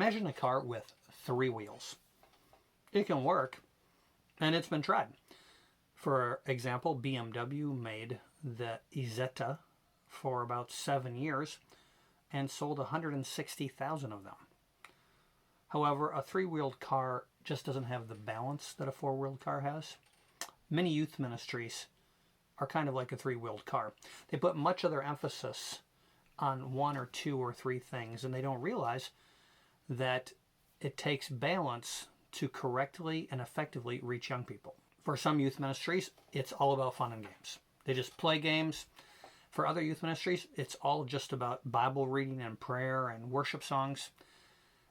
Imagine a car with 3 wheels. It can work, and it's been tried. For example, BMW made the Isetta for about 7 years and sold 160,000 of them. However, a 3-wheeled car just doesn't have the balance that a 4-wheeled car has. Many youth ministries are kind of like a 3-wheeled car. They put much of their emphasis on 1 or 2 or 3 things, and they don't realize that it takes balance to correctly and effectively reach young people. For some youth ministries, it's all about fun and games. They just play games. For other youth ministries, it's all just about Bible reading and prayer and worship songs.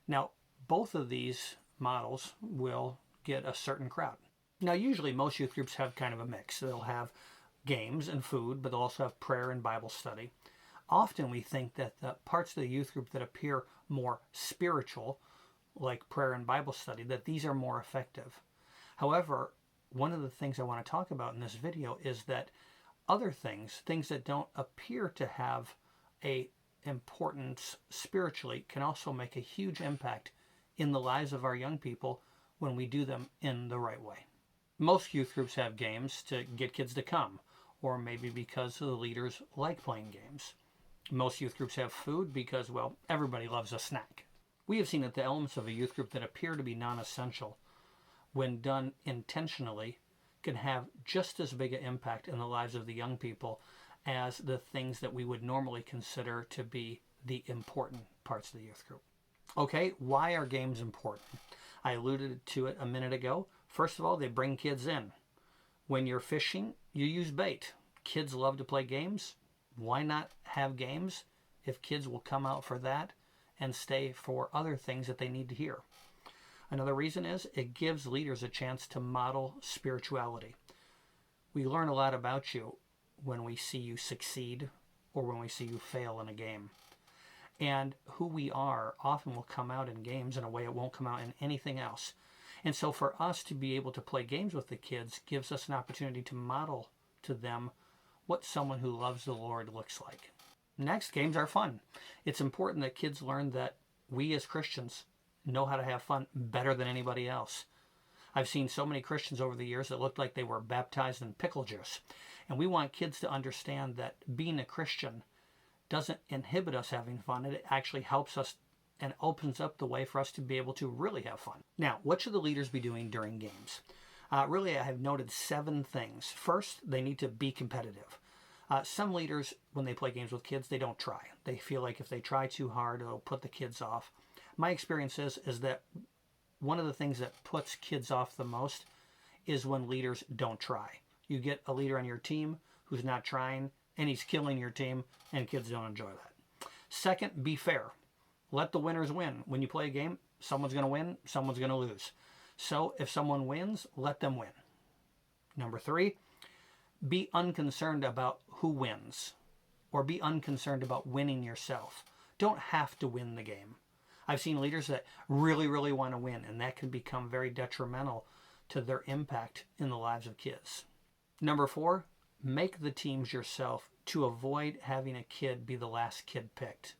Now, both of these models will get a certain crowd. Now, usually most youth groups have kind of a mix. They'll have games and food, but they'll also have prayer and Bible study. Often we think that the parts of the youth group that appear more spiritual, like prayer and Bible study, that these are more effective. However, one of the things I want to talk about in this video is that other things that don't appear to have a importance spiritually, can also make a huge impact in the lives of our young people when we do them in the right way. Most youth groups have games to get kids to come, or maybe because the leaders like playing games. Most youth groups have food because, well, everybody loves a snack. We have seen that the elements of a youth group that appear to be non-essential, when done intentionally, can have just as big an impact in the lives of the young people as the things that we would normally consider to be the important parts of the youth group. Okay, why are games important? I alluded to it a minute ago. First of all, they bring kids in. When you're fishing, you use bait. Kids love to play games. Why not have games if kids will come out for that and stay for other things that they need to hear? Another reason is it gives leaders a chance to model spirituality. We learn a lot about you when we see you succeed or when we see you fail in a game. And who we are often will come out in games in a way it won't come out in anything else. And so for us to be able to play games with the kids gives us an opportunity to model to them what someone who loves the Lord looks like. Next, games are fun. It's important that kids learn that we as Christians know how to have fun better than anybody else. I've seen so many Christians over the years that looked like they were baptized in pickle juice. And we want kids to understand that being a Christian doesn't inhibit us having fun. It actually helps us and opens up the way for us to be able to really have fun. Now, what should the leaders be doing during games? Really, I have noted 7 things. First, they need to be competitive. Some leaders, when they play games with kids, they don't try. They feel like if they try too hard, it'll put the kids off. My experience is that one of the things that puts kids off the most is when leaders don't try. You get a leader on your team who's not trying, and he's killing your team, and kids don't enjoy that. Second, be fair. Let the winners win. When you play a game, someone's going to win, someone's going to lose. So if someone wins, let them win. Number 3, be unconcerned about who wins, or be unconcerned about winning yourself. Don't have to win the game. I've seen leaders that really, really want to win, and that can become very detrimental to their impact in the lives of kids. Number 4, make the teams yourself to avoid having a kid be the last kid picked.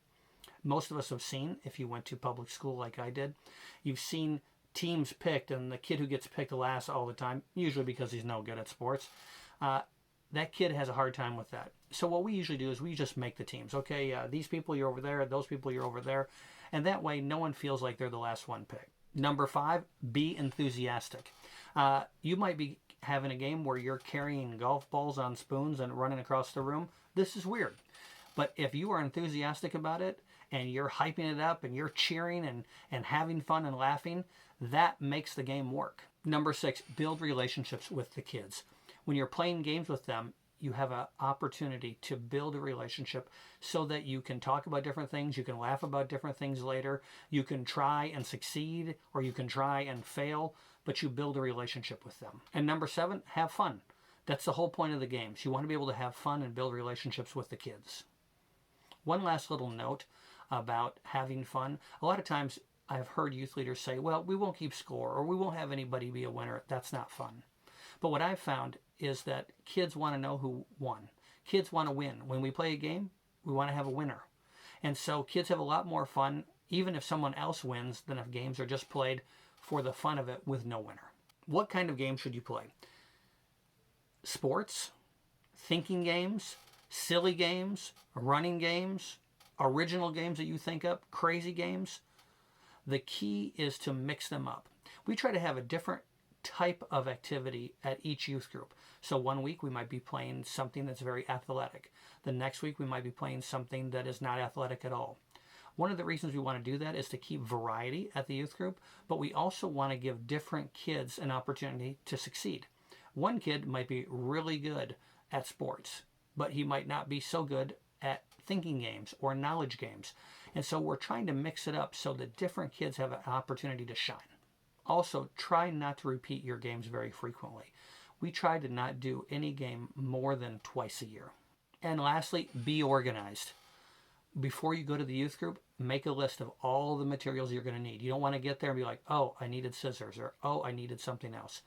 Most of us have seen, if you went to public school like I did, you've seen teams picked, and the kid who gets picked last all the time, usually because he's no good at sports, that kid has a hard time with that. So what we usually do is we just make the teams. Okay, these people you're over there, those people you're over there, and that way no one feels like they're the last one picked. Number 5, be enthusiastic. You might be having a game where you're carrying golf balls on spoons and running across the room. This is weird. But if you are enthusiastic about it, and you're hyping it up, and you're cheering and having fun and laughing, that makes the game work. Number 6, build relationships with the kids. When you're playing games with them, you have an opportunity to build a relationship so that you can talk about different things, you can laugh about different things later, you can try and succeed, or you can try and fail, but you build a relationship with them. And number 7, have fun. That's the whole point of the games. You want to be able to have fun and build relationships with the kids. One last little note about having fun. A lot of times I've heard youth leaders say, well, we won't keep score, or we won't have anybody be a winner. That's not fun. But what I've found is that kids want to know who won. Kids want to win. When we play a game, we want to have a winner. And so kids have a lot more fun even if someone else wins, then if games are just played for the fun of it with no winner. What kind of game should you play? Sports, thinking games, silly games, running games, original games that you think up, crazy games. The key is to mix them up. We try to have a different type of activity at each youth group. So one week we might be playing something that's very athletic. The next week we might be playing something that is not athletic at all. One of the reasons we want to do that is to keep variety at the youth group, but we also want to give different kids an opportunity to succeed. One kid might be really good at sports, but he might not be so good at thinking games or knowledge games. And so we're trying to mix it up so that different kids have an opportunity to shine. Also, try not to repeat your games very frequently. We try to not do any game more than twice a year. And lastly, be organized. Before you go to the youth group, make a list of all the materials you're going to need. You don't want to get there and be like, oh, I needed scissors, or oh, I needed something else.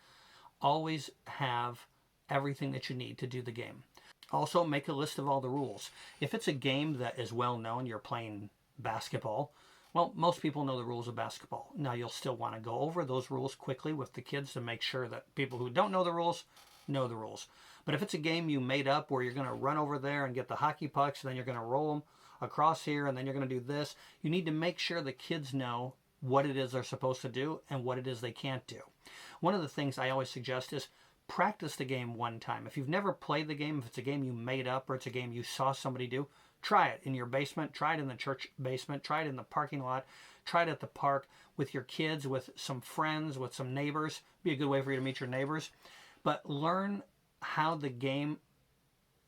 Always have everything that you need to do the game. Also, make a list of all the rules. If it's a game that is well known, you're playing basketball, well, most people know the rules of basketball. Now, you'll still want to go over those rules quickly with the kids to make sure that people who don't know the rules know the rules. But if it's a game you made up where you're going to run over there and get the hockey pucks, and then you're going to roll them across here, and then you're going to do this, you need to make sure the kids know what it is they're supposed to do and what it is they can't do. One of the things I always suggest is practice the game one time. If you've never played the game, if it's a game you made up or it's a game you saw somebody do, try it in your basement, try it in the church basement, try it in the parking lot, try it at the park with your kids, with some friends, with some neighbors. Be a good way for you to meet your neighbors. But learn how the game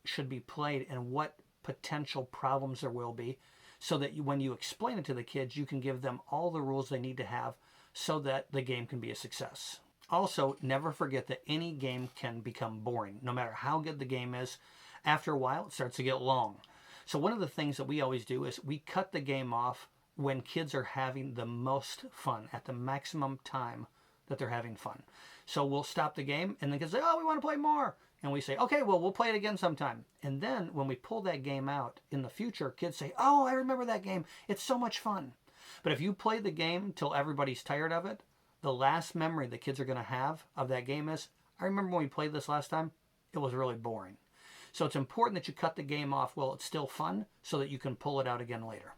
should be played and what potential problems there will be, so that when you explain it to the kids, you can give them all the rules they need to have so that the game can be a success. Also, never forget that any game can become boring. No matter how good the game is, after a while, it starts to get long. So one of the things that we always do is we cut the game off when kids are having the most fun, at the maximum time that they're having fun. So we'll stop the game, and the kids say, oh, we want to play more. And we say, okay, well, we'll play it again sometime. And then when we pull that game out in the future, kids say, oh, I remember that game. It's so much fun. But if you play the game till everybody's tired of it, the last memory the kids are going to have of that game is, I remember when we played this last time, it was really boring. So it's important that you cut the game off while it's still fun so that you can pull it out again later.